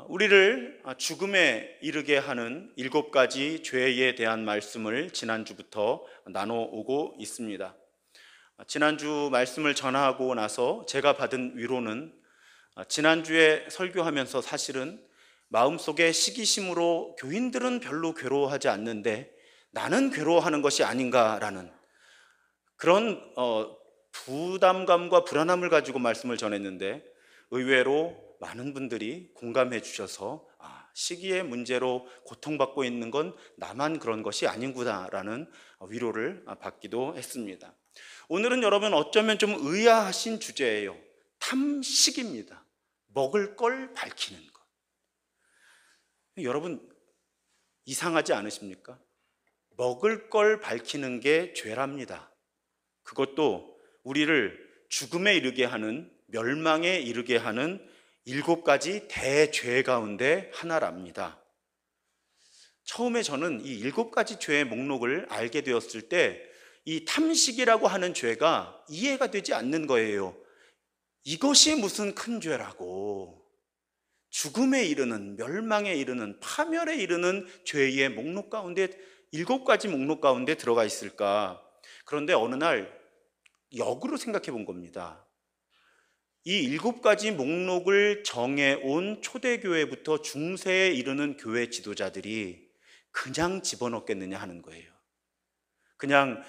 우리를 죽음에 이르게 하는 7가지 죄에 대한 말씀을 지난주부터 나눠오고 있습니다. 지난주 말씀을 전하고 나서 제가 받은 위로는 지난주에 설교하면서 사실은 마음속에 시기심으로 교인들은 별로 괴로워하지 않는데 나는 괴로워하는 것이 아닌가라는 그런 부담감과 불안함을 가지고 말씀을 전했는데, 의외로 많은 분들이 공감해 주셔서 시기의 문제로 고통받고 있는 건 나만 그런 것이 아닌구나라는 위로를 받기도 했습니다. 오늘은 여러분 어쩌면 좀 의아하신 주제예요. 탐식입니다. 먹을 걸 밝히는 것. 여러분 이상하지 않으십니까? 먹을 걸 밝히는 게 죄랍니다. 그것도 우리를 죽음에 이르게 하는, 멸망에 이르게 하는 7가지 대죄 가운데 하나랍니다. 처음에 저는 이 7가지 죄의 목록을 알게 되었을 때 이 탐식이라고 하는 죄가 이해가 되지 않는 거예요. 이것이 무슨 큰 죄라고, 죽음에 이르는, 멸망에 이르는, 파멸에 이르는 죄의 목록 가운데 7가지 목록 가운데 들어가 있을까? 그런데 어느 날 역으로 생각해 본 겁니다. 이 7가지 목록을 정해온 초대교회부터 중세에 이르는 교회 지도자들이 그냥 집어넣겠느냐 하는 거예요. 그냥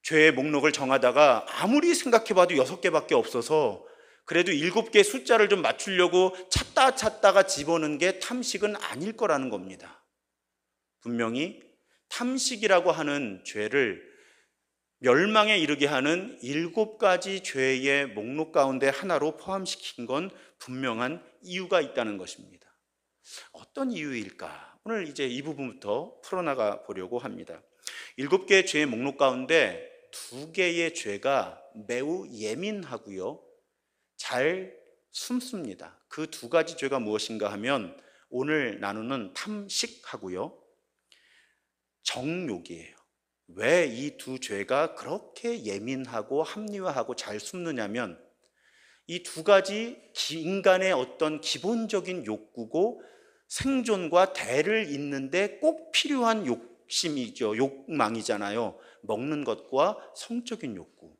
죄의 목록을 정하다가 아무리 생각해봐도 6개밖에 없어서 그래도 7개 숫자를 좀 맞추려고 찾다가 집어넣은 게 탐식은 아닐 거라는 겁니다. 분명히 탐식이라고 하는 죄를 멸망에 이르게 하는 7가지 죄의 목록 가운데 하나로 포함시킨 건 분명한 이유가 있다는 것입니다. 어떤 이유일까? 오늘 이제 이 부분부터 풀어나가 보려고 합니다. 7개의 죄의 목록 가운데 2개의 죄가 매우 예민하고요, 잘 숨습니다. 그 2가지 죄가 무엇인가 하면 오늘 나누는 탐식하고요, 정욕이에요. 왜 이 2 죄가 그렇게 예민하고 합리화하고 잘 숨느냐면 이 2가지 인간의 어떤 기본적인 욕구고 생존과 대를 잇는데 꼭 필요한 욕심이죠. 욕망이잖아요. 먹는 것과 성적인 욕구.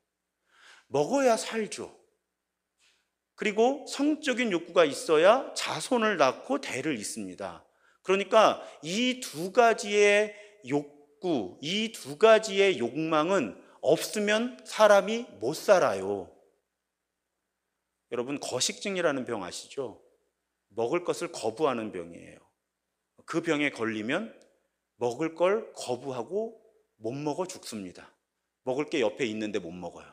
먹어야 살죠. 그리고 성적인 욕구가 있어야 자손을 낳고 대를 잇습니다. 그러니까 이 2가지의 욕구, 이 2가지의 욕망은 없으면 사람이 못 살아요. 여러분 거식증이라는 병 아시죠? 먹을 것을 거부하는 병이에요. 그 병에 걸리면 먹을 걸 거부하고 못 먹어 죽습니다. 먹을 게 옆에 있는데 못 먹어요.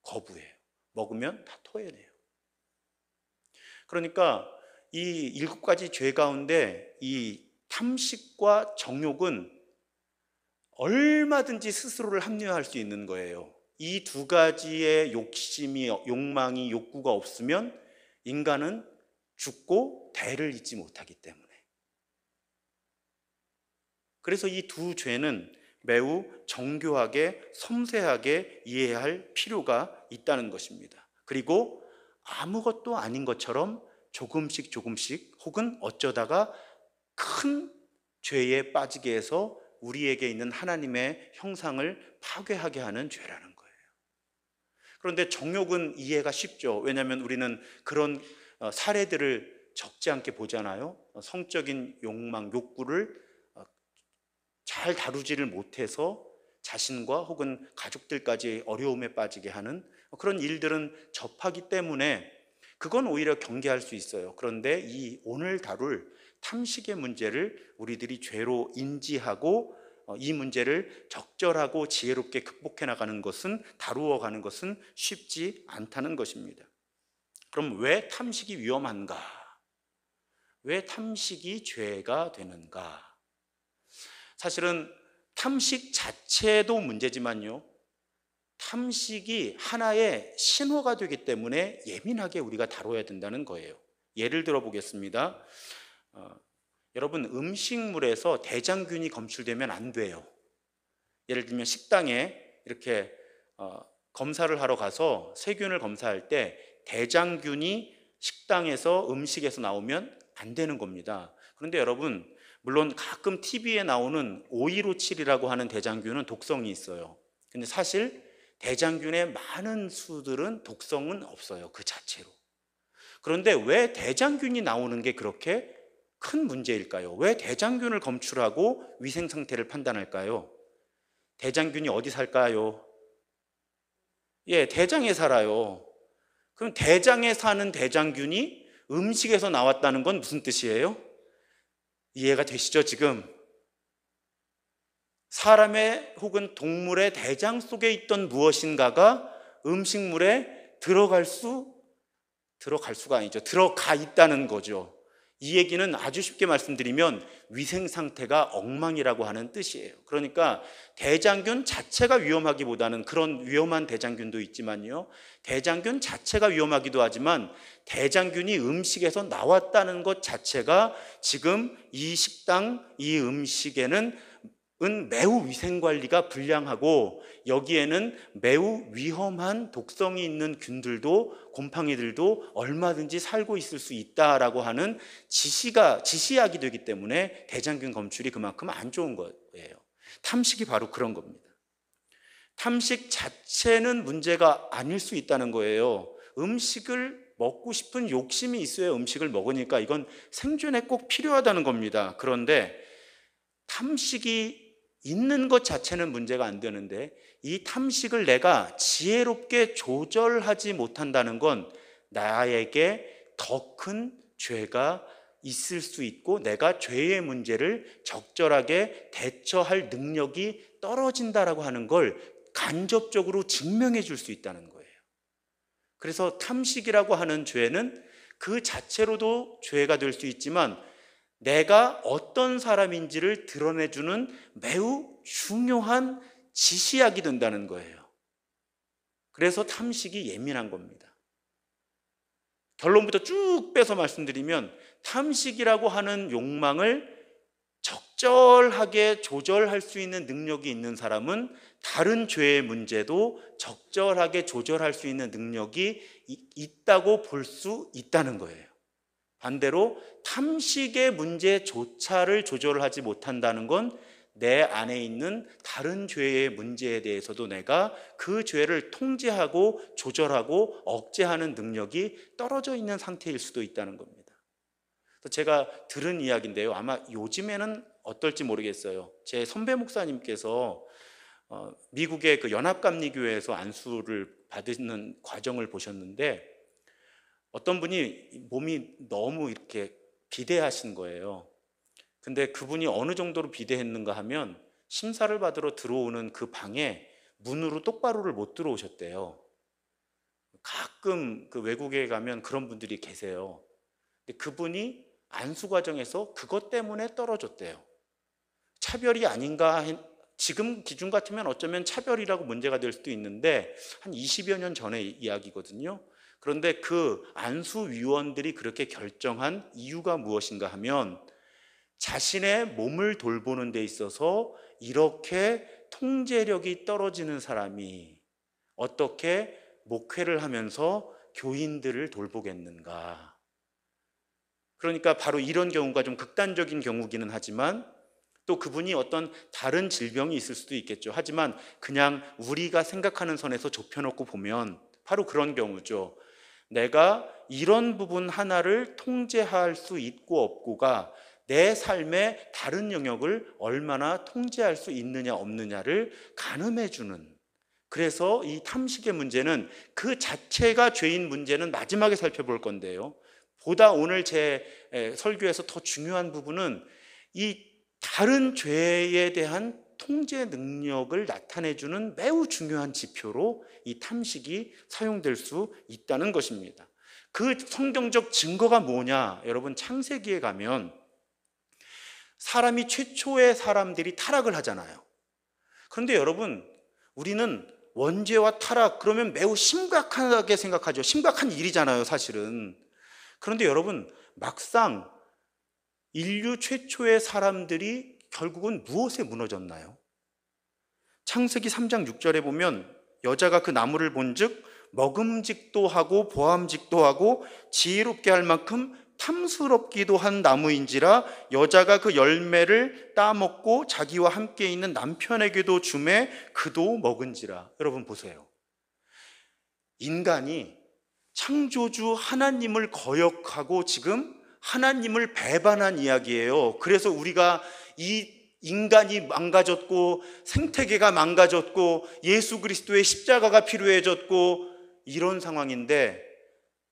거부해요. 먹으면 다 토해내요. 그러니까 이 7가지 죄 가운데 이 탐식과 정욕은 얼마든지 스스로를 합리화할 수 있는 거예요. 이 2가지의 욕심이, 욕망이, 욕구가 없으면 인간은 죽고 대를 잇지 못하기 때문에. 그래서 이 2 죄는 매우 정교하게 섬세하게 이해할 필요가 있다는 것입니다. 그리고 아무것도 아닌 것처럼 조금씩 혹은 어쩌다가 큰 죄에 빠지게 해서 우리에게 있는 하나님의 형상을 파괴하게 하는 죄라는 거예요. 그런데 정욕은 이해가 쉽죠. 왜냐하면 우리는 그런 사례들을 적지 않게 보잖아요. 성적인 욕망, 욕구를 잘 다루지를 못해서 자신과 혹은 가족들까지 어려움에 빠지게 하는 그런 일들은 접하기 때문에 그건 오히려 경계할 수 있어요. 그런데 이 오늘 다룰 탐식의 문제를 우리들이 죄로 인지하고 이 문제를 적절하고 지혜롭게 극복해 나가는 것은, 다루어 가는 것은 쉽지 않다는 것입니다. 그럼 왜 탐식이 위험한가? 왜 탐식이 죄가 되는가? 사실은 탐식 자체도 문제지만요, 탐식이 하나의 신호가 되기 때문에 예민하게 우리가 다뤄야 된다는 거예요. 예를 들어 보겠습니다. 여러분 음식물에서 대장균이 검출되면 안 돼요. 예를 들면 식당에 이렇게 검사를 하러 가서 세균을 검사할 때 대장균이 식당에서 음식에서 나오면 안 되는 겁니다. 그런데 여러분, 물론 가끔 TV에 나오는 5157이라고 하는 대장균은 독성이 있어요. 근데 사실 대장균의 많은 수들은 독성은 없어요, 그 자체로. 그런데 왜 대장균이 나오는 게 그렇게 큰 문제일까요? 왜 대장균을 검출하고 위생 상태를 판단할까요? 대장균이 어디 살까요? 예, 대장에 살아요. 그럼 대장에 사는 대장균이 음식에서 나왔다는 건 무슨 뜻이에요? 이해가 되시죠, 지금? 사람의 혹은 동물의 대장 속에 있던 무엇인가가 음식물에 들어갈 수가 아니죠. 들어가 있다는 거죠. 이 얘기는 아주 쉽게 말씀드리면 위생 상태가 엉망이라고 하는 뜻이에요. 그러니까 대장균 자체가 위험하기보다는, 그런 위험한 대장균도 있지만요, 대장균 자체가 위험하기도 하지만 대장균이 음식에서 나왔다는 것 자체가 지금 이 식당, 이 음식에는 매우 위생관리가 불량하고 여기에는 매우 위험한 독성이 있는 균들도, 곰팡이들도 얼마든지 살고 있을 수 있다라고 하는 지시약이 되기 때문에 대장균 검출이 그만큼 안 좋은 거예요. 탐식이 바로 그런 겁니다. 탐식 자체는 문제가 아닐 수 있다는 거예요. 음식을 먹고 싶은 욕심이 있어야 음식을 먹으니까 이건 생존에 꼭 필요하다는 겁니다. 그런데 탐식이 있는 것 자체는 문제가 안 되는데 이 탐식을 내가 지혜롭게 조절하지 못한다는 건 나에게 더 큰 죄가 있을 수 있고 내가 죄의 문제를 적절하게 대처할 능력이 떨어진다라고 하는 걸 간접적으로 증명해 줄 수 있다는 거예요. 그래서 탐식이라고 하는 죄는 그 자체로도 죄가 될 수 있지만 내가 어떤 사람인지를 드러내주는 매우 중요한 지시약이 된다는 거예요. 그래서 탐식이 예민한 겁니다. 결론부터 쭉 빼서 말씀드리면 탐식이라고 하는 욕망을 적절하게 조절할 수 있는 능력이 있는 사람은 다른 죄의 문제도 적절하게 조절할 수 있는 능력이 있다고 볼 수 있다는 거예요. 반대로 탐식의 문제조차를 조절을 하지 못한다는 건 내 안에 있는 다른 죄의 문제에 대해서도 내가 그 죄를 통제하고 조절하고 억제하는 능력이 떨어져 있는 상태일 수도 있다는 겁니다. 제가 들은 이야기인데요, 아마 요즘에는 어떨지 모르겠어요. 제 선배 목사님께서 미국의 그 연합감리교회에서 안수를 받는 과정을 보셨는데 어떤 분이 몸이 너무 이렇게 비대하신 거예요. 근데 그분이 어느 정도로 비대했는가 하면 심사를 받으러 들어오는 그 방에 문으로 똑바로를 못 들어오셨대요. 가끔 그 외국에 가면 그런 분들이 계세요. 근데 그분이 안수 과정에서 그것 때문에 떨어졌대요. 차별이 아닌가, 지금 기준 같으면 어쩌면 차별이라고 문제가 될 수도 있는데 한 20여 년 전의 이야기거든요. 그런데 그 안수위원들이 그렇게 결정한 이유가 무엇인가 하면 자신의 몸을 돌보는 데 있어서 이렇게 통제력이 떨어지는 사람이 어떻게 목회를 하면서 교인들을 돌보겠는가. 그러니까 바로 이런 경우가 좀 극단적인 경우기는 하지만 또 그분이 어떤 다른 질병이 있을 수도 있겠죠. 하지만 그냥 우리가 생각하는 선에서 좁혀놓고 보면 바로 그런 경우죠. 내가 이런 부분 하나를 통제할 수 있고 없고가 내 삶의 다른 영역을 얼마나 통제할 수 있느냐 없느냐를 가늠해 주는, 그래서 이 탐식의 문제는 그 자체가 죄인 문제는 마지막에 살펴볼 건데요, 보다 오늘 제 설교에서 더 중요한 부분은 이 다른 죄에 대한 통제 능력을 나타내주는 매우 중요한 지표로 이 탐식이 사용될 수 있다는 것입니다. 그 성경적 증거가 뭐냐? 여러분, 창세기에 가면 사람이 최초의 사람들이 타락을 하잖아요. 그런데 여러분, 우리는 원죄와 타락 그러면 매우 심각하게 생각하죠. 심각한 일이잖아요, 사실은. 그런데 여러분, 막상 인류 최초의 사람들이 결국은 무엇에 무너졌나요? 창세기 3장 6절에 보면 여자가 그 나무를 본즉 먹음직도 하고 보암직도 하고 지혜롭게 할 만큼 탐스럽기도 한 나무인지라 여자가 그 열매를 따먹고 자기와 함께 있는 남편에게도 주매 그도 먹은지라. 여러분 보세요. 인간이 창조주 하나님을 거역하고 지금 하나님을 배반한 이야기예요. 그래서 우리가 이 인간이 망가졌고 생태계가 망가졌고 예수 그리스도의 십자가가 필요해졌고 이런 상황인데,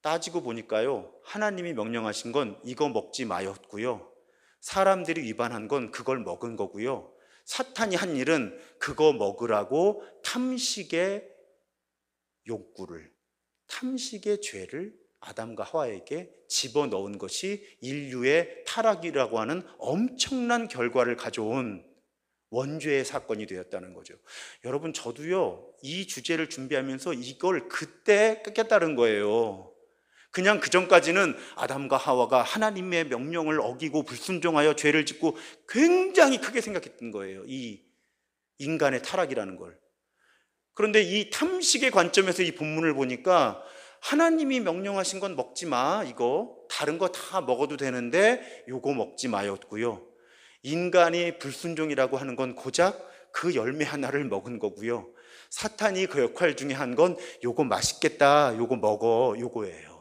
따지고 보니까요, 하나님이 명령하신 건 이거 먹지 마였고요, 사람들이 위반한 건 그걸 먹은 거고요, 사탄이 한 일은 그거 먹으라고 탐식의 욕구를, 탐식의 죄를 아담과 하와에게 집어넣은 것이 인류의 타락이라고 하는 엄청난 결과를 가져온 원죄의 사건이 되었다는 거죠. 여러분, 저도요, 이 주제를 준비하면서 이걸 그때 깨달은 거예요. 그냥 그전까지는 아담과 하와가 하나님의 명령을 어기고 불순종하여 죄를 짓고 굉장히 크게 생각했던 거예요, 이 인간의 타락이라는 걸. 그런데 이 탐식의 관점에서 이 본문을 보니까 하나님이 명령하신 건 먹지 마, 이거 다른 거 다 먹어도 되는데 요거 먹지 마였고요, 인간이 불순종이라고 하는 건 고작 그 열매 하나를 먹은 거고요, 사탄이 그 역할 중에 한 건 요거 맛있겠다, 요거 먹어, 요거예요.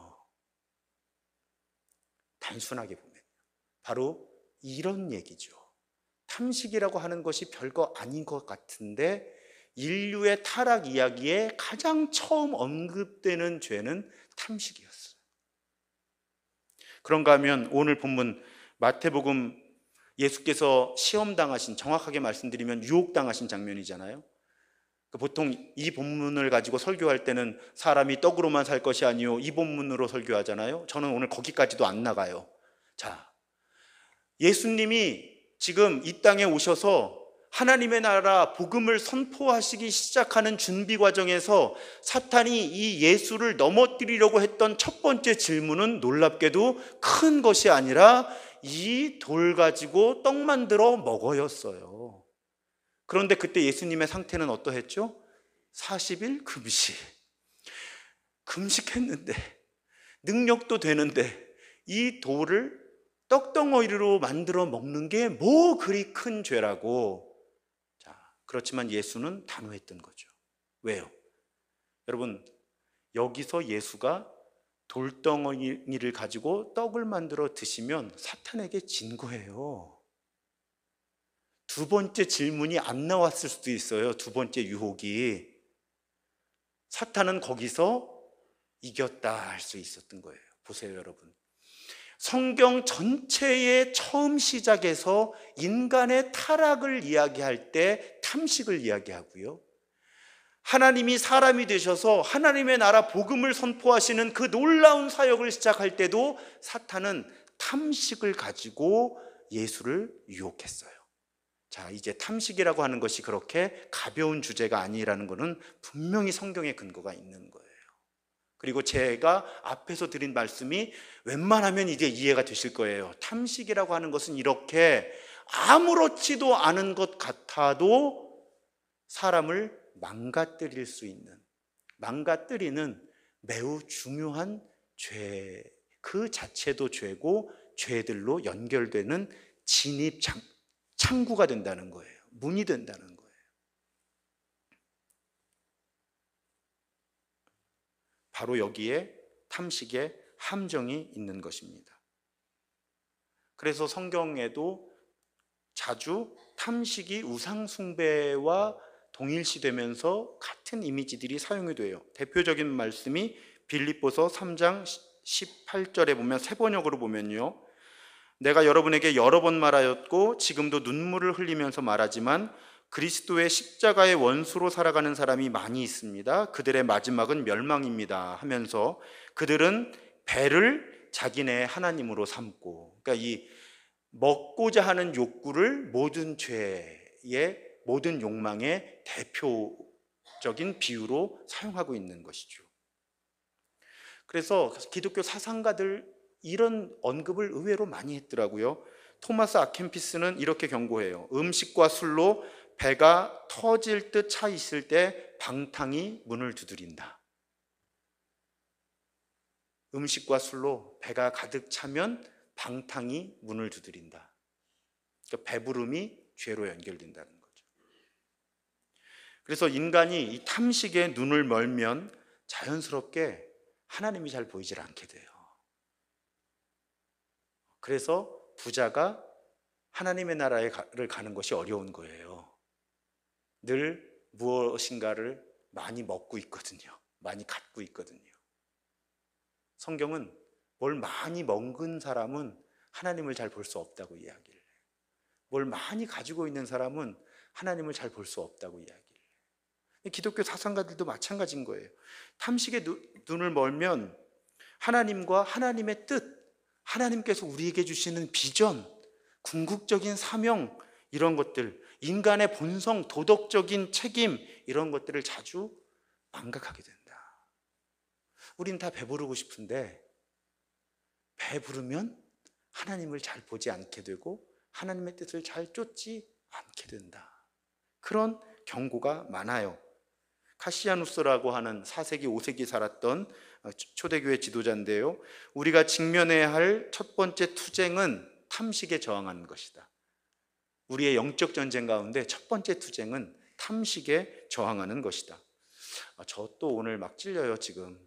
단순하게 보면 바로 이런 얘기죠. 탐식이라고 하는 것이 별거 아닌 것 같은데 인류의 타락 이야기에 가장 처음 언급되는 죄는 탐식이었어요. 그런가 하면 오늘 본문 마태복음, 예수께서 시험당하신, 정확하게 말씀드리면 유혹당하신 장면이잖아요. 보통 이 본문을 가지고 설교할 때는 사람이 떡으로만 살 것이 아니요, 이 본문으로 설교하잖아요. 저는 오늘 거기까지도 안 나가요. 자, 예수님이 지금 이 땅에 오셔서 하나님의 나라 복음을 선포하시기 시작하는 준비 과정에서 사탄이 이 예수를 넘어뜨리려고 했던 첫 번째 질문은 놀랍게도 큰 것이 아니라 이 돌 가지고 떡 만들어 먹어였어요. 그런데 그때 예수님의 상태는 어떠했죠? 40일 금식했는데, 능력도 되는데 이 돌을 떡덩어리로 만들어 먹는 게 뭐 그리 큰 죄라고. 자, 그렇지만 예수는 단호했던 거죠. 왜요? 여러분, 여기서 예수가 돌덩어리를 가지고 떡을 만들어 드시면 사탄에게 진 거예요. 두 번째 질문이 안 나왔을 수도 있어요. 두 번째 유혹이. 사탄은 거기서 이겼다 할 수 있었던 거예요. 보세요, 여러분. 성경 전체의 처음 시작에서 인간의 타락을 이야기할 때 탐식을 이야기하고요, 하나님이 사람이 되셔서 하나님의 나라 복음을 선포하시는 그 놀라운 사역을 시작할 때도 사탄은 탐식을 가지고 예수를 유혹했어요. 자, 이제 탐식이라고 하는 것이 그렇게 가벼운 주제가 아니라는 것은 분명히 성경에 근거가 있는 거예요. 그리고 제가 앞에서 드린 말씀이 웬만하면 이제 이해가 되실 거예요. 탐식이라고 하는 것은 이렇게 아무렇지도 않은 것 같아도 사람을 망가뜨릴 수 있는, 망가뜨리는 매우 중요한 죄, 그 자체도 죄고 죄들로 연결되는 진입 창구가 된다는 거예요. 문이 된다는 거예요. 바로 여기에 탐식의 함정이 있는 것입니다. 그래서 성경에도 자주 탐식이 우상숭배와 동일시되면서 같은 이미지들이 사용이 돼요. 대표적인 말씀이 빌립보서 3장 18절에 보면, 새 번역으로 보면요, 내가 여러분에게 여러 번 말하였고 지금도 눈물을 흘리면서 말하지만 그리스도의 십자가의 원수로 살아가는 사람이 많이 있습니다. 그들의 마지막은 멸망입니다 하면서 그들은 배를 자기네 하나님으로 삼고, 그러니까 이 먹고자 하는 욕구를 모든 죄의, 모든 욕망의 대표적인 비유로 사용하고 있는 것이죠. 그래서 기독교 사상가들 이런 언급을 의외로 많이 했더라고요. 토마스 아켄피스는 이렇게 경고해요. 음식과 술로 배가 터질 듯 차 있을 때 방탕이 문을 두드린다. 음식과 술로 배가 가득 차면 방탕이 문을 두드린다. 그러니까 배부름이 죄로 연결된다는 거죠. 그래서 인간이 이 탐식에 눈을 멀면 자연스럽게 하나님이 잘 보이질 않게 돼요. 그래서 부자가 하나님의 나라를 가는 것이 어려운 거예요. 늘 무엇인가를 많이 먹고 있거든요. 많이 갖고 있거든요. 성경은 뭘 많이 먹은 사람은 하나님을 잘 볼 수 없다고 이야기를 해요. 뭘 많이 가지고 있는 사람은 하나님을 잘 볼 수 없다고 이야기를 해요. 기독교 사상가들도 마찬가지인 거예요. 탐식에 눈을 멀면 하나님과 하나님의 뜻, 하나님께서 우리에게 주시는 비전, 궁극적인 사명, 이런 것들, 인간의 본성, 도덕적인 책임, 이런 것들을 자주 망각하게 된다. 우린 다 배부르고 싶은데 배부르면 하나님을 잘 보지 않게 되고 하나님의 뜻을 잘 쫓지 않게 된다. 그런 경고가 많아요. 카시아누스라고 하는 4세기, 5세기 살았던 초대교회 지도자인데요. 우리가 직면해야 할 첫 번째 투쟁은 탐식에 저항하는 것이다. 우리의 영적 전쟁 가운데 첫 번째 투쟁은 탐식에 저항하는 것이다. 저 또 오늘 막 찔려요, 지금.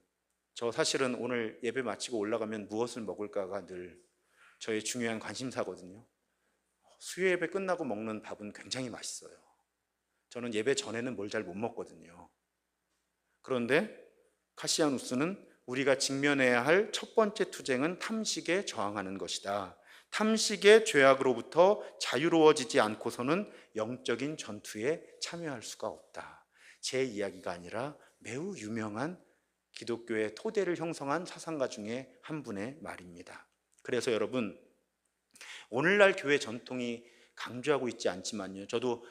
저 사실은 오늘 예배 마치고 올라가면 무엇을 먹을까가 늘 저의 중요한 관심사거든요. 수요 예배 끝나고 먹는 밥은 굉장히 맛있어요. 저는 예배 전에는 뭘 잘 못 먹거든요. 그런데 카시아누스는 우리가 직면해야 할 첫 번째 투쟁은 탐식에 저항하는 것이다. 탐식의 죄악으로부터 자유로워지지 않고서는 영적인 전투에 참여할 수가 없다. 제 이야기가 아니라 매우 유명한 기독교의 토대를 형성한 사상가 중에 한 분의 말입니다. 그래서 여러분, 오늘날 교회 전통이 강조하고 있지 않지만요, 저도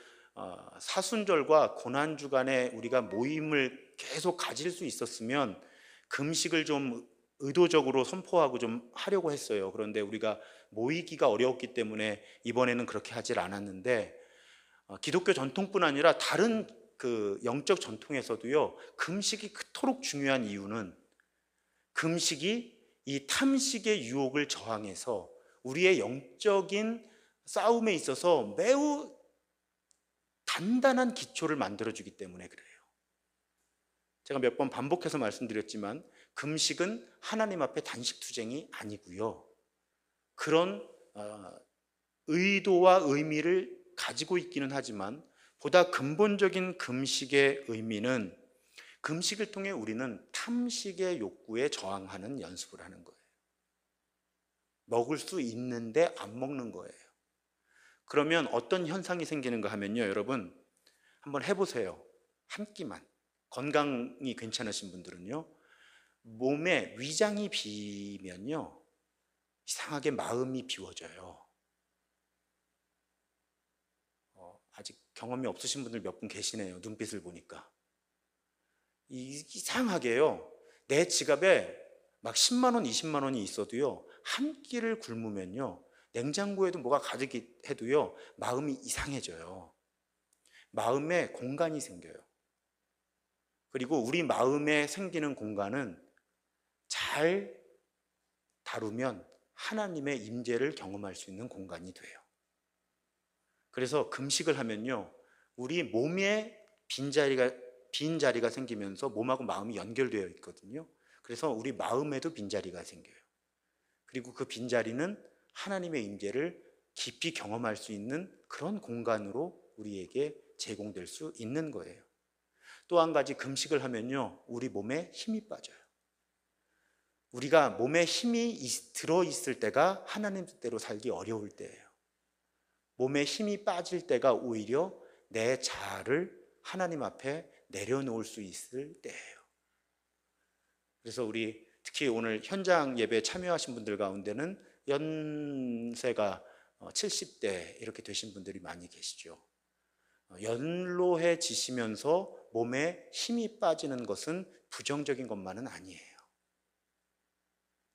사순절과 고난주간에 우리가 모임을 계속 가질 수 있었으면 금식을 좀 의도적으로 선포하고 좀 하려고 했어요. 그런데 우리가 모이기가 어려웠기 때문에 이번에는 그렇게 하질 않았는데, 기독교 전통뿐 아니라 다른 그 영적 전통에서도요, 금식이 그토록 중요한 이유는 금식이 이 탐식의 유혹을 저항해서 우리의 영적인 싸움에 있어서 매우 단단한 기초를 만들어주기 때문에 그래요. 제가 몇 번 반복해서 말씀드렸지만 금식은 하나님 앞에 단식 투쟁이 아니고요, 그런 의도와 의미를 가지고 있기는 하지만 보다 근본적인 금식의 의미는 금식을 통해 우리는 탐식의 욕구에 저항하는 연습을 하는 거예요. 먹을 수 있는데 안 먹는 거예요. 그러면 어떤 현상이 생기는가 하면요, 여러분 한번 해보세요. 한 끼만. 건강이 괜찮으신 분들은요, 몸에 위장이 비면요 이상하게 마음이 비워져요. 아직 경험이 없으신 분들 몇 분 계시네요. 눈빛을 보니까. 이상하게요, 내 지갑에 막 10만 원, 20만 원이 있어도요, 한 끼를 굶으면요, 냉장고에도 뭐가 가득히 해도요, 마음이 이상해져요. 마음에 공간이 생겨요. 그리고 우리 마음에 생기는 공간은 잘 다루면 하나님의 임재를 경험할 수 있는 공간이 돼요. 그래서 금식을 하면요, 우리 몸에 빈자리가 생기면서 몸하고 마음이 연결되어 있거든요. 그래서 우리 마음에도 빈자리가 생겨요. 그리고 그 빈자리는 하나님의 임재를 깊이 경험할 수 있는 그런 공간으로 우리에게 제공될 수 있는 거예요. 또 한 가지, 금식을 하면요, 우리 몸에 힘이 빠져요. 우리가 몸에 힘이 들어있을 때가 하나님 뜻대로 살기 어려울 때예요. 몸에 힘이 빠질 때가 오히려 내 자아를 하나님 앞에 내려놓을 수 있을 때예요. 그래서 우리 특히 오늘 현장 예배에 참여하신 분들 가운데는 연세가 70대 이렇게 되신 분들이 많이 계시죠. 연로해지시면서 몸에 힘이 빠지는 것은 부정적인 것만은 아니에요.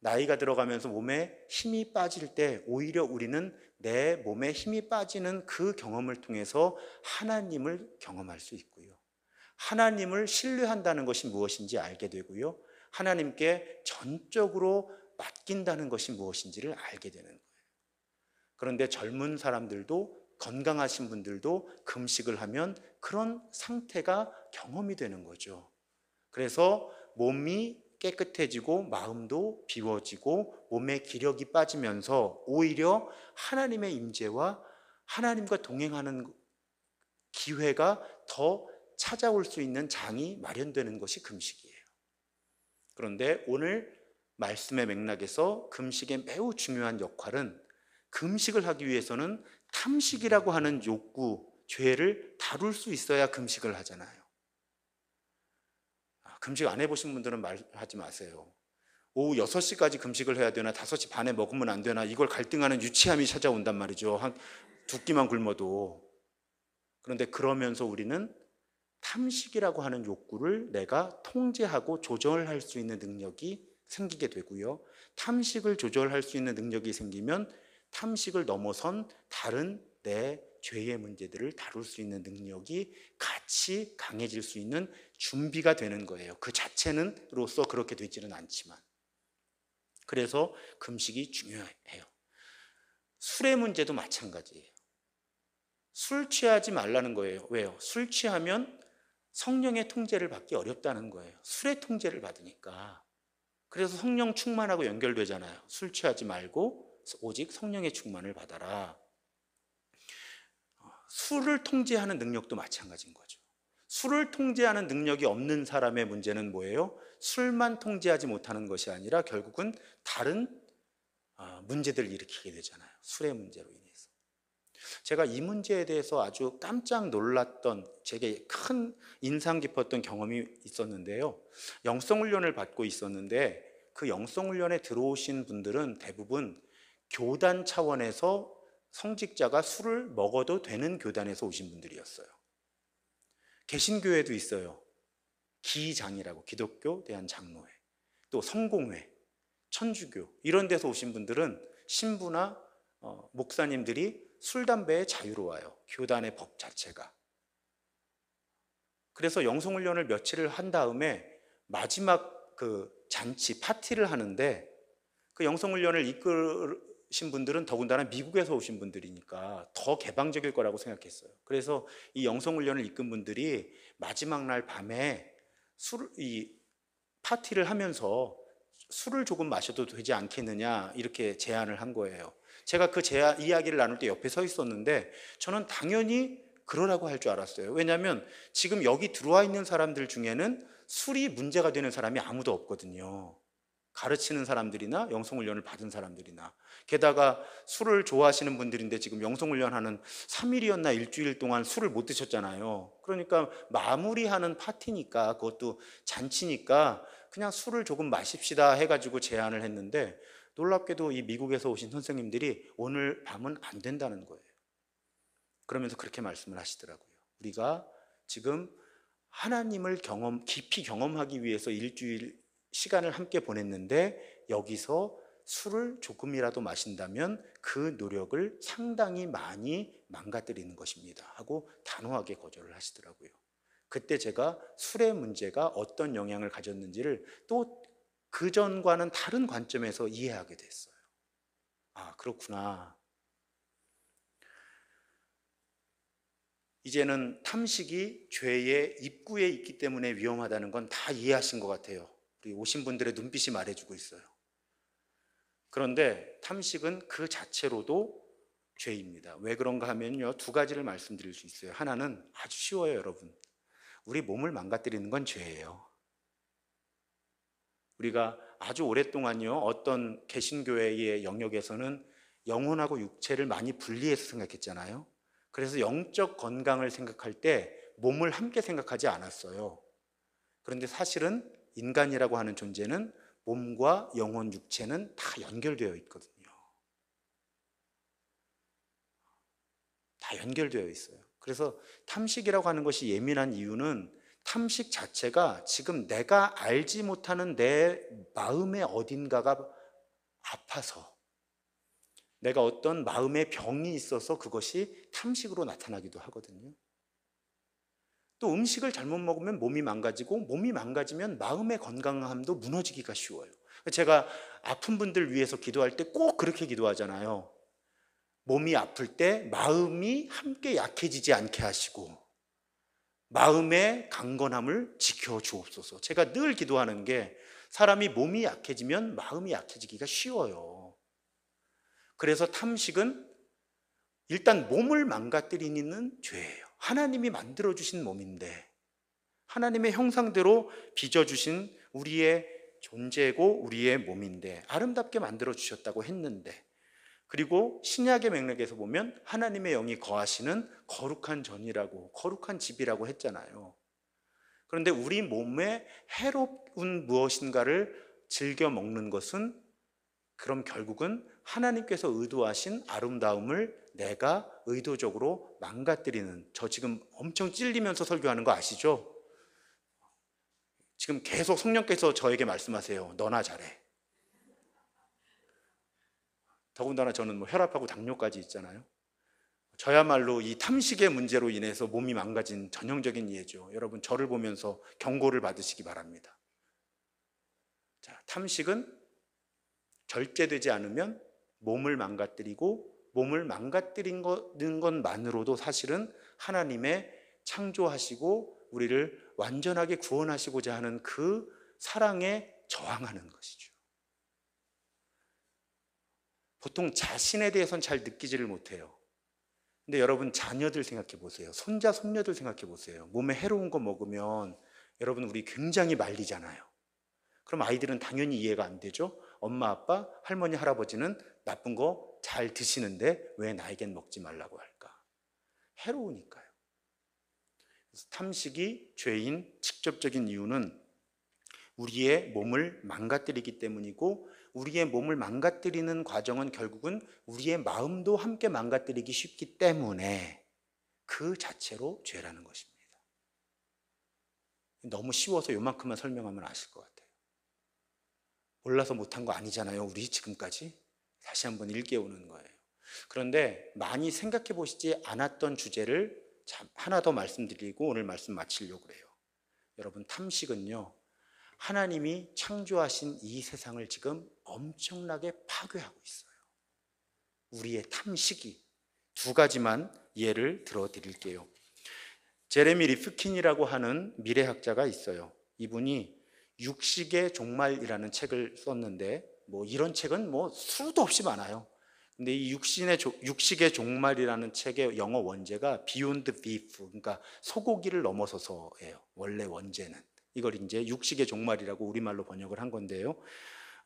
나이가 들어가면서 몸에 힘이 빠질 때 오히려 우리는 내 몸에 힘이 빠지는 그 경험을 통해서 하나님을 경험할 수 있고요, 하나님을 신뢰한다는 것이 무엇인지 알게 되고요, 하나님께 전적으로 맡긴다는 것이 무엇인지를 알게 되는 거예요. 그런데 젊은 사람들도 건강하신 분들도 금식을 하면 그런 상태가 경험이 되는 거죠. 그래서 몸이 깨끗해지고 마음도 비워지고 몸에 기력이 빠지면서 오히려 하나님의 임재와 하나님과 동행하는 기회가 더 찾아올 수 있는 장이 마련되는 것이 금식이에요. 그런데 오늘 말씀의 맥락에서 금식의 매우 중요한 역할은 금식을 하기 위해서는 탐식이라고 하는 욕구, 죄를 다룰 수 있어야 금식을 하잖아요. 금식 안 해보신 분들은 말하지 마세요. 오후 6시까지 금식을 해야 되나 5시 반에 먹으면 안 되나 이걸 갈등하는 유치함이 찾아온단 말이죠. 한 두 끼만 굶어도. 그런데 그러면서 우리는 탐식이라고 하는 욕구를 내가 통제하고 조절할 수 있는 능력이 생기게 되고요. 탐식을 조절할 수 있는 능력이 생기면 탐식을 넘어선 다른 내 죄의 문제들을 다룰 수 있는 능력이 같이 강해질 수 있는 준비가 되는 거예요. 그 자체는로서 그렇게 되지는 않지만. 그래서 금식이 중요해요. 술의 문제도 마찬가지예요. 술 취하지 말라는 거예요. 왜요? 술 취하면 성령의 통제를 받기 어렵다는 거예요. 술의 통제를 받으니까. 그래서 성령 충만하고 연결되잖아요. 술 취하지 말고 오직 성령의 충만을 받아라. 술을 통제하는 능력도 마찬가지인 거죠. 술을 통제하는 능력이 없는 사람의 문제는 뭐예요? 술만 통제하지 못하는 것이 아니라 결국은 다른 문제들을 일으키게 되잖아요. 술의 문제로 인해서. 제가 이 문제에 대해서 아주 깜짝 놀랐던, 제게 큰 인상 깊었던 경험이 있었는데요. 영성훈련을 받고 있었는데 그 영성훈련에 들어오신 분들은 대부분 교단 차원에서 성직자가 술을 먹어도 되는 교단에서 오신 분들이었어요. 개신교회도 있어요. 기장이라고, 기독교 대한장로회, 또 성공회, 천주교 이런 데서 오신 분들은 신부나 목사님들이 술, 담배에 자유로워요. 교단의 법 자체가. 그래서 영성훈련을 며칠을 한 다음에 마지막 그 잔치, 파티를 하는데 그 영성훈련을 이끌으신 분들은 더군다나 미국에서 오신 분들이니까 더 개방적일 거라고 생각했어요. 그래서 이 영성훈련을 이끈 분들이 마지막 날 밤에 이 파티를 하면서 술을 조금 마셔도 되지 않겠느냐 이렇게 제안을 한 거예요. 제가 그 이야기를 나눌 때 옆에 서 있었는데 저는 당연히 그러라고 할 줄 알았어요. 왜냐하면 지금 여기 들어와 있는 사람들 중에는 술이 문제가 되는 사람이 아무도 없거든요. 가르치는 사람들이나 영성훈련을 받은 사람들이나. 게다가 술을 좋아하시는 분들인데 지금 영성훈련하는 3일이었나 일주일 동안 술을 못 드셨잖아요. 그러니까 마무리하는 파티니까, 그것도 잔치니까 그냥 술을 조금 마십시다 해가지고 제안을 했는데 놀랍게도 이 미국에서 오신 선생님들이 오늘 밤은 안 된다는 거예요. 그러면서 그렇게 말씀을 하시더라고요. 우리가 지금 하나님을 깊이 경험하기 위해서 일주일 시간을 함께 보냈는데 여기서 술을 조금이라도 마신다면 그 노력을 상당히 많이 망가뜨리는 것입니다 하고 단호하게 거절을 하시더라고요. 그때 제가 술의 문제가 어떤 영향을 가졌는지를 또 그전과는 다른 관점에서 이해하게 됐어요. 아, 그렇구나. 이제는 탐식이 죄의 입구에 있기 때문에 위험하다는 건 다 이해하신 것 같아요. 우리 오신 분들의 눈빛이 말해주고 있어요. 그런데 탐식은 그 자체로도 죄입니다. 왜 그런가 하면요, 두 가지를 말씀드릴 수 있어요. 하나는 아주 쉬워요, 여러분. 우리 몸을 망가뜨리는 건 죄예요. 우리가 아주 오랫동안요, 어떤 개신교회의 영역에서는 영혼하고 육체를 많이 분리해서 생각했잖아요. 그래서 영적 건강을 생각할 때 몸을 함께 생각하지 않았어요. 그런데 사실은 인간이라고 하는 존재는 몸과 영혼, 육체는 다 연결되어 있거든요. 다 연결되어 있어요. 그래서 탐식이라고 하는 것이 예민한 이유는 탐식 자체가 지금 내가 알지 못하는 내 마음의 어딘가가 아파서, 내가 어떤 마음의 병이 있어서 그것이 탐식으로 나타나기도 하거든요. 또 음식을 잘못 먹으면 몸이 망가지고, 몸이 망가지면 마음의 건강함도 무너지기가 쉬워요. 제가 아픈 분들 위해서 기도할 때 꼭 그렇게 기도하잖아요. 몸이 아플 때 마음이 함께 약해지지 않게 하시고 마음의 강건함을 지켜주옵소서. 제가 늘 기도하는 게 사람이 몸이 약해지면 마음이 약해지기가 쉬워요. 그래서 탐식은 일단 몸을 망가뜨리는 죄예요. 하나님이 만들어주신 몸인데 하나님의 형상대로 빚어주신 우리의 존재고 우리의 몸인데 아름답게 만들어주셨다고 했는데, 그리고 신약의 맥락에서 보면 하나님의 영이 거하시는 거룩한 전이라고, 거룩한 집이라고 했잖아요. 그런데 우리 몸에 해로운 무엇인가를 즐겨 먹는 것은 그럼 결국은 하나님께서 의도하신 아름다움을 내가 의도적으로 망가뜨리는, 저 지금 엄청 찔리면서 설교하는 거 아시죠? 지금 계속 성령께서 저에게 말씀하세요. 너나 잘해. 더군다나 저는 뭐 혈압하고 당뇨까지 있잖아요. 저야말로 이 탐식의 문제로 인해서 몸이 망가진 전형적인 예죠. 여러분, 저를 보면서 경고를 받으시기 바랍니다. 자, 탐식은 절제되지 않으면 몸을 망가뜨리고, 몸을 망가뜨리는 것만으로도 사실은 하나님의 창조하시고 우리를 완전하게 구원하시고자 하는 그 사랑에 저항하는 것이죠. 보통 자신에 대해서는 잘 느끼지를 못해요. 근데 여러분, 자녀들 생각해 보세요. 손자, 손녀들 생각해 보세요. 몸에 해로운 거 먹으면 여러분, 우리 굉장히 말리잖아요. 그럼 아이들은 당연히 이해가 안 되죠. 엄마, 아빠, 할머니, 할아버지는 나쁜 거 잘 드시는데 왜 나에겐 먹지 말라고 할까? 해로우니까요. 그래서 탐식이 죄인 직접적인 이유는 우리의 몸을 망가뜨리기 때문이고, 우리의 몸을 망가뜨리는 과정은 결국은 우리의 마음도 함께 망가뜨리기 쉽기 때문에 그 자체로 죄라는 것입니다. 너무 쉬워서 요만큼만 설명하면 아실 것 같아요. 몰라서 못한 거 아니잖아요, 우리 지금까지. 다시 한번 일깨우는 거예요. 그런데 많이 생각해 보시지 않았던 주제를 하나 더 말씀드리고 오늘 말씀 마치려고 그래요. 여러분, 탐식은요, 하나님이 창조하신 이 세상을 지금 엄청나게 파괴하고 있어요. 우리의 탐식이. 두 가지만 예를 들어 드릴게요. 제레미 리프킨이라고 하는 미래학자가 있어요. 이분이 육식의 종말이라는 책을 썼는데, 뭐 이런 책은 뭐 수도 없이 많아요. 근데 이 육식의 종말이라는 책의 영어 원제가 Beyond Beef, 그러니까 소고기를 넘어서서예요. 원래 원제는. 이걸 이제 육식의 종말이라고 우리말로 번역을 한 건데요.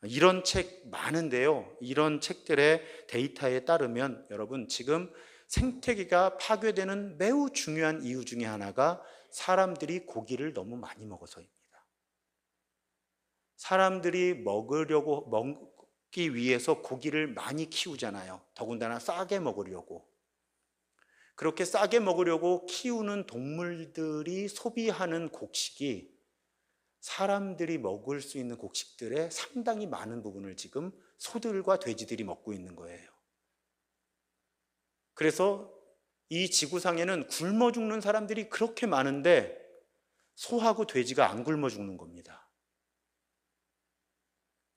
이런 책 많은데요. 이런 책들의 데이터에 따르면 여러분, 지금 생태계가 파괴되는 매우 중요한 이유 중에 하나가 사람들이 고기를 너무 많이 먹어서입니다. 사람들이 먹기 위해서 고기를 많이 키우잖아요. 더군다나 싸게 먹으려고. 그렇게 싸게 먹으려고 키우는 동물들이 소비하는 곡식이 사람들이 먹을 수 있는 곡식들의 상당히 많은 부분을 지금 소들과 돼지들이 먹고 있는 거예요. 그래서 이 지구상에는 굶어 죽는 사람들이 그렇게 많은데 소하고 돼지가 안 굶어 죽는 겁니다.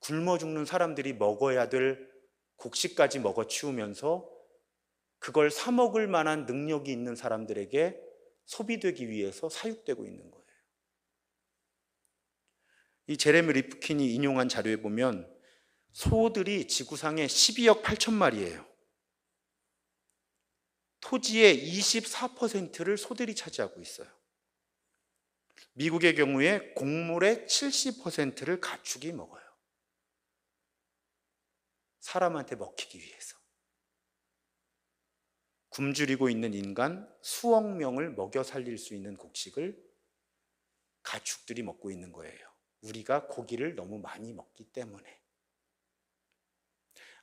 굶어 죽는 사람들이 먹어야 될 곡식까지 먹어 치우면서 그걸 사 먹을 만한 능력이 있는 사람들에게 소비되기 위해서 사육되고 있는 거예요. 이 제레미 리프킨이 인용한 자료에 보면 소들이 지구상에 12억 8천 마리예요. 토지의 24%를 소들이 차지하고 있어요. 미국의 경우에 곡물의 70%를 가축이 먹어요. 사람한테 먹히기 위해서. 굶주리고 있는 인간 수억 명을 먹여 살릴 수 있는 곡식을 가축들이 먹고 있는 거예요. 우리가 고기를 너무 많이 먹기 때문에.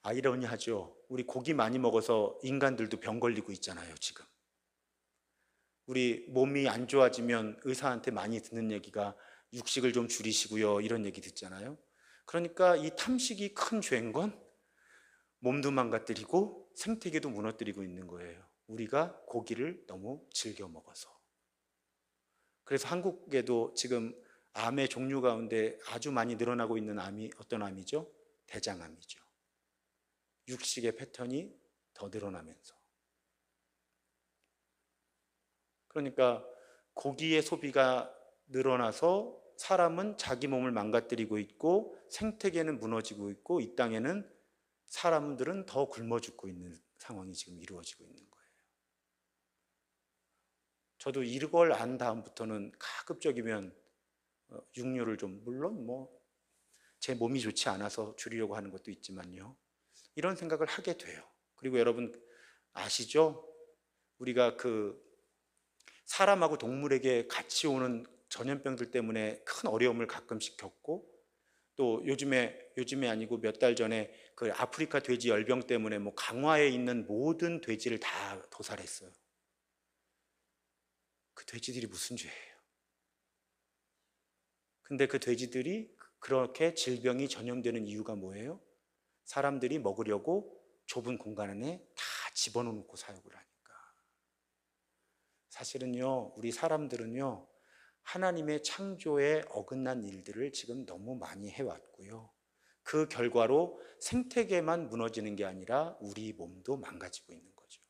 아이러니하죠. 우리 고기 많이 먹어서 인간들도 병 걸리고 있잖아요, 지금. 우리 몸이 안 좋아지면 의사한테 많이 듣는 얘기가 육식을 좀 줄이시고요, 이런 얘기 듣잖아요. 그러니까 이 탐식이 큰 죄인 건 몸도 망가뜨리고 생태계도 무너뜨리고 있는 거예요. 우리가 고기를 너무 즐겨 먹어서. 그래서 한국에도 지금 암의 종류 가운데 아주 많이 늘어나고 있는 암이 어떤 암이죠? 대장암이죠. 육식의 패턴이 더 늘어나면서. 그러니까 고기의 소비가 늘어나서 사람은 자기 몸을 망가뜨리고 있고 생태계는 무너지고 있고 이 땅에는 사람들은 더 굶어 죽고 있는 상황이 지금 이루어지고 있는 거예요. 저도 이걸 안 다음부터는 가급적이면 육류를 좀, 물론 제 몸이 좋지 않아서 줄이려고 하는 것도 있지만요, 이런 생각을 하게 돼요. 그리고 여러분 아시죠? 우리가 사람하고 동물에게 같이 오는 전염병들 때문에 큰 어려움을 가끔씩 겪고, 또 요즘에 아니고 몇 달 전에 그 아프리카 돼지 열병 때문에 강화에 있는 모든 돼지를 다 도살했어요. 그 돼지들이 무슨 죄예요? 근데 그 돼지들이 그렇게 질병이 전염되는 이유가 뭐예요? 사람들이 먹으려고 좁은 공간 안에 다 집어넣고 사육을 하니까. 사실은요, 우리 사람들은요, 하나님의 창조에 어긋난 일들을 지금 너무 많이 해왔고요, 그 결과로 생태계만 무너지는 게 아니라 우리 몸도 망가지고 있는 거죠.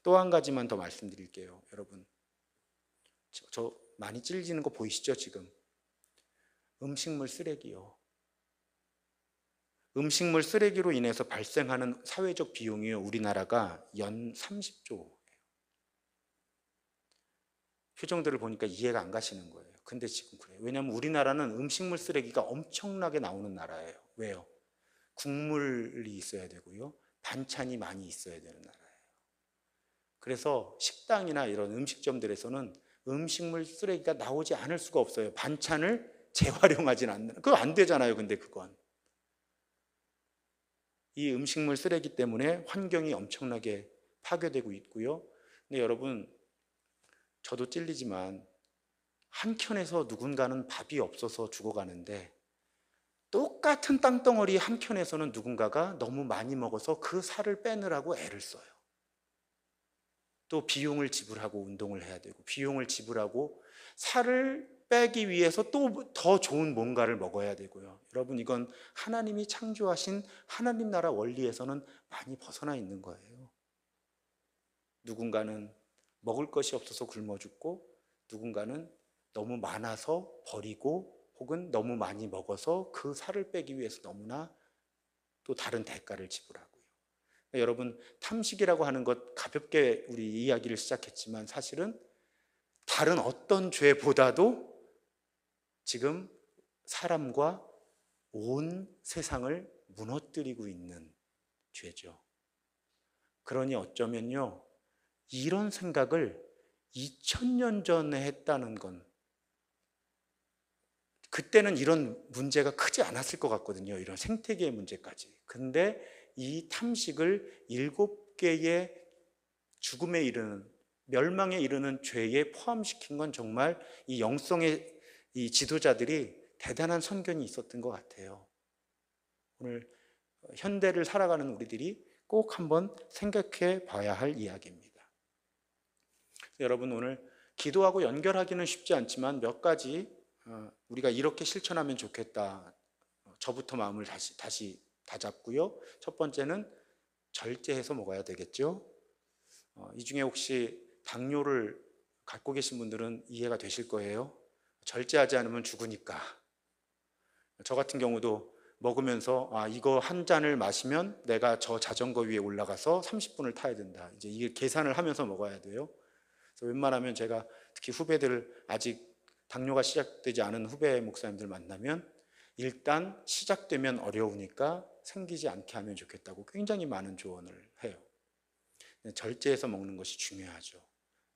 또 한 가지만 더 말씀드릴게요. 여러분, 저 많이 찔리는 거 보이시죠 지금? 음식물 쓰레기요. 음식물 쓰레기로 인해서 발생하는 사회적 비용이요, 우리나라가 연 30조. 표정들을 보니까 이해가 안 가시는 거예요. 근데 지금 그래요. 왜냐하면 우리나라는 음식물 쓰레기가 엄청나게 나오는 나라예요. 왜요? 국물이 있어야 되고요, 반찬이 많이 있어야 되는 나라예요. 그래서 식당이나 이런 음식점들에서는 음식물 쓰레기가 나오지 않을 수가 없어요. 반찬을 재활용하진 않는. 그거 안 되잖아요. 근데 그건 이 음식물 쓰레기 때문에 환경이 엄청나게 파괴되고 있고요. 근데 여러분, 저도 찔리지만 한켠에서 누군가는 밥이 없어서 죽어가는데, 똑같은 땅덩어리 한켠에서는 누군가가 너무 많이 먹어서 그 살을 빼느라고 애를 써요. 또 비용을 지불하고 운동을 해야 되고, 비용을 지불하고 살을 빼기 위해서 또 더 좋은 뭔가를 먹어야 되고요. 여러분, 이건 하나님이 창조하신 하나님 나라 원리에서는 많이 벗어나 있는 거예요. 누군가는 먹을 것이 없어서 굶어 죽고, 누군가는 너무 많아서 버리고, 혹은 너무 많이 먹어서 그 살을 빼기 위해서 너무나 또 다른 대가를 지불하고요. 여러분, 탐식이라고 하는 것 가볍게 우리 이야기를 시작했지만 사실은 다른 어떤 죄보다도 지금 사람과 온 세상을 무너뜨리고 있는 죄죠. 그러니 어쩌면요, 이런 생각을 2000년 전에 했다는 건, 그때는 이런 문제가 크지 않았을 것 같거든요. 이런 생태계의 문제까지. 근데 이 탐식을 7개의 죽음에 이르는, 멸망에 이르는 죄에 포함시킨 건 정말 이 영성의 이 지도자들이 대단한 선견이 있었던 것 같아요. 오늘 현대를 살아가는 우리들이 꼭 한번 생각해 봐야 할 이야기입니다. 여러분, 오늘 기도하고 연결하기는 쉽지 않지만 몇 가지 우리가 이렇게 실천하면 좋겠다, 저부터 마음을 다시 다잡고요. 첫 번째는 절제해서 먹어야 되겠죠. 이 중에 혹시 당뇨를 갖고 계신 분들은 이해가 되실 거예요. 절제하지 않으면 죽으니까. 저 같은 경우도 먹으면서 이거 한 잔을 마시면 내가 저 자전거 위에 올라가서 30분을 타야 된다, 이제 이게 계산을 하면서 먹어야 돼요. 그래서 웬만하면 제가 특히 후배들, 아직 당뇨가 시작되지 않은 후배 목사님들 만나면 일단 시작되면 어려우니까 생기지 않게 하면 좋겠다고 굉장히 많은 조언을 해요. 절제해서 먹는 것이 중요하죠.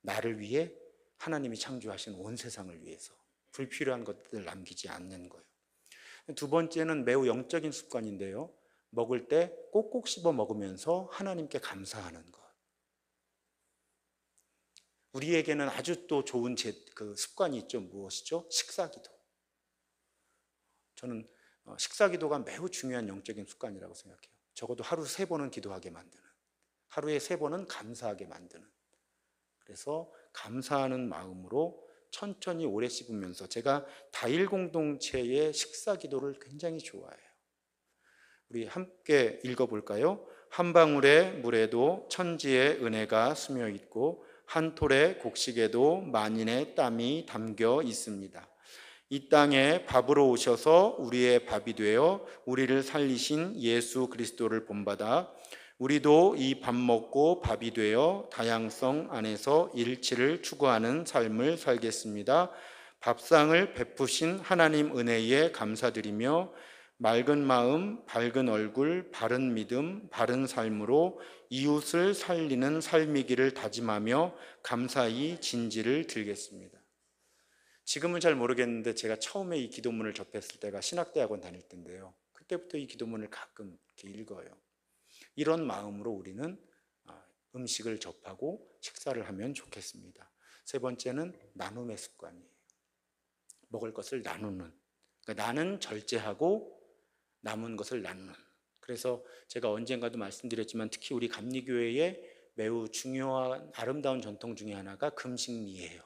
나를 위해, 하나님이 창조하신 온 세상을 위해서 불필요한 것들을 남기지 않는 거예요. 두 번째는 매우 영적인 습관인데요, 먹을 때 꼭꼭 씹어 먹으면서 하나님께 감사하는 것. 우리에게는 아주 또 좋은 그 습관이 있죠. 무엇이죠? 식사기도. 저는 식사기도가 매우 중요한 영적인 습관이라고 생각해요. 적어도 하루 3번은 기도하게 만드는, 하루에 3번은 감사하게 만드는. 그래서 감사하는 마음으로 천천히 오래 씹으면서, 제가 다일 공동체의 식사 기도를 굉장히 좋아해요. 우리 함께 읽어볼까요? 한 방울의 물에도 천지의 은혜가 스며 있고 한 톨의 곡식에도 만인의 땀이 담겨 있습니다. 이 땅에 밥으로 오셔서 우리의 밥이 되어 우리를 살리신 예수 그리스도를 본받아 우리도 이 밥 먹고 밥이 되어 다양성 안에서 일치를 추구하는 삶을 살겠습니다. 밥상을 베푸신 하나님 은혜에 감사드리며 맑은 마음, 밝은 얼굴, 바른 믿음, 바른 삶으로 이웃을 살리는 삶이기를 다짐하며 감사히 진지를 드리겠습니다. 지금은 잘 모르겠는데 제가 처음에 이 기도문을 접했을 때가 신학대학원 다닐 때인데요, 그때부터 이 기도문을 가끔 이렇게 읽어요. 이런 마음으로 우리는 음식을 접하고 식사를 하면 좋겠습니다. 세 번째는 나눔의 습관이에요. 먹을 것을 나누는, 그러니까 나는 절제하고 남은 것을 나누는. 그래서 제가 언젠가도 말씀드렸지만 특히 우리 감리교회의 매우 중요한 아름다운 전통 중에 하나가 금식리예요.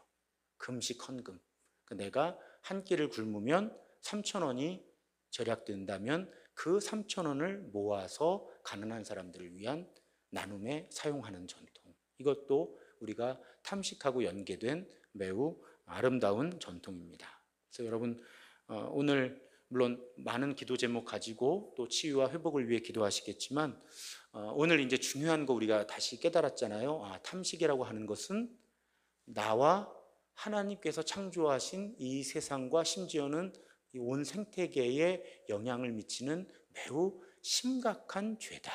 금식 헌금. 그러니까 내가 한 끼를 굶으면 3,000원이 절약된다면 그 3,000원을 모아서 가난한 사람들을 위한 나눔에 사용하는 전통. 이것도 우리가 탐식하고 연계된 매우 아름다운 전통입니다. 그래서 여러분, 오늘 물론 많은 기도 제목 가지고 또 치유와 회복을 위해 기도하시겠지만, 오늘 이제 중요한 거 우리가 다시 깨달았잖아요. 탐식이라고 하는 것은 나와 하나님께서 창조하신 이 세상과 심지어는 이 온 생태계에 영향을 미치는 매우 심각한 죄다.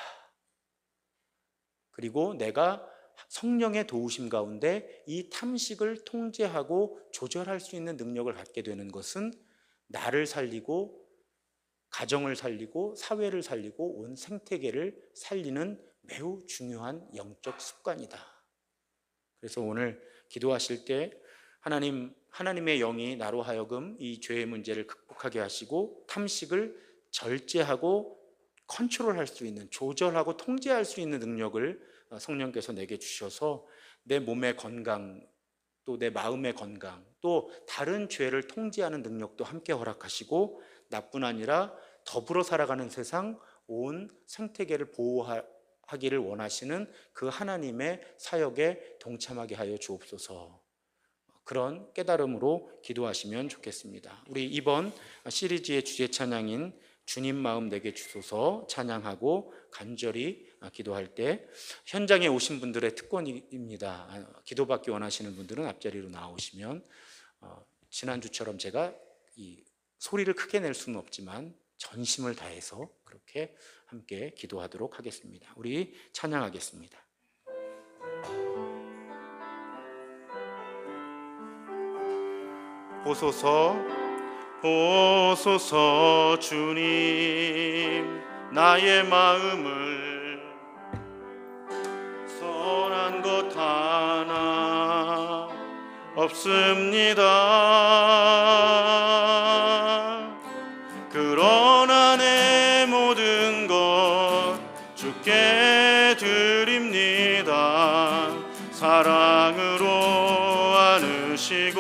그리고 내가 성령의 도우심 가운데 이 탐식을 통제하고 조절할 수 있는 능력을 갖게 되는 것은 나를 살리고 가정을 살리고 사회를 살리고 온 생태계를 살리는 매우 중요한 영적 습관이다. 그래서 오늘 기도하실 때 하나님의 영이 나로 하여금 이 죄의 문제를 극복하게 하시고 탐식을 절제하고 컨트롤할 수 있는, 조절하고 통제할 수 있는 능력을 성령께서 내게 주셔서 내 몸의 건강, 또 내 마음의 건강, 또 다른 죄를 통제하는 능력도 함께 허락하시고 나뿐 아니라 더불어 살아가는 세상 온 생태계를 보호하기를 원하시는 그 하나님의 사역에 동참하게 하여 주옵소서. 그런 깨달음으로 기도하시면 좋겠습니다. 우리 이번 시리즈의 주제 찬양인 주님 마음 내게 주소서 찬양하고 간절히 기도할 때 현장에 오신 분들의 특권입니다. 기도받기 원하시는 분들은 앞자리로 나오시면, 지난주처럼 제가 이 소리를 크게 낼 수는 없지만 전심을 다해서 그렇게 함께 기도하도록 하겠습니다. 우리 찬양하겠습니다. 보소서 보소서 주님, 나의 마음을 선한 것 하나 없습니다. 그러나 내 모든 것 주께 드립니다. 사랑으로 안으시고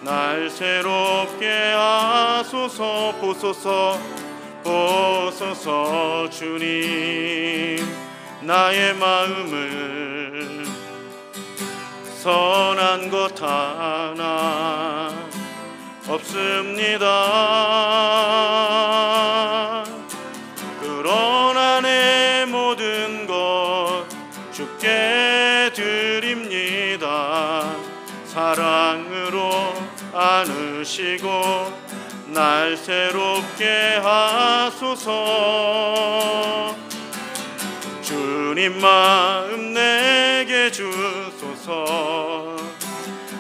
날 새롭게 하소서. 보소서 보소서 주님, 나의 마음을 선한 것 하나 없습니다. 그러나 내 모든 것 주께 드립니다. 사랑으로 안으시고 날 새롭게 하소서. 주님 마음 내게 주소서.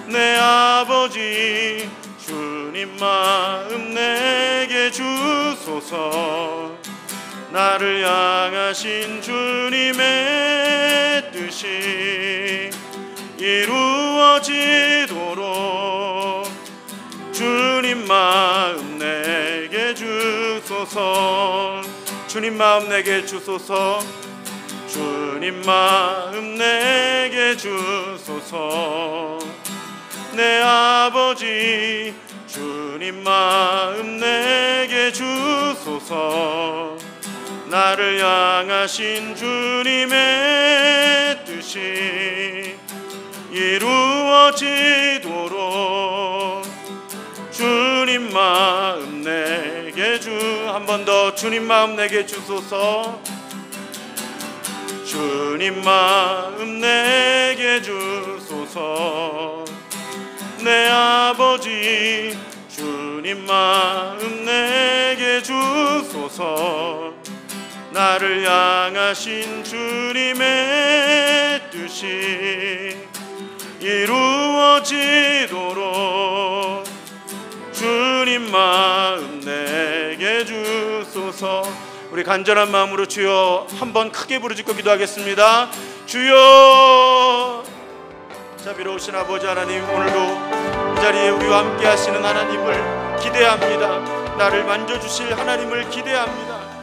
내 아버지 주님 마음 내게 주소서. 나를 향하신 주님의 뜻이 이루어지도록 주님 마음 내게 주소서. 주님 마음 내게 주소서. 주님 마음 내게 주소서. 내 아버지 주님 마음 내게 주소서. 나를 향하신 주님의 뜻이 이루어지도록 주님 마음 내게 한 번 더 주님 마음 내게 주소서. 주님 마음 내게 주소서. 내 아버지 주님 마음 내게 주소서. 나를 향하신 주님의 뜻이 이루어지도록 주님 마음 내게 주소서. 우리 간절한 마음으로 주여 한번 크게 부르짖고 기도하겠습니다. 주여. 자비로우신 아버지 하나님, 오늘도 이 자리에 우리와 함께 하시는 하나님을 기대합니다. 나를 만져주실 하나님을 기대합니다.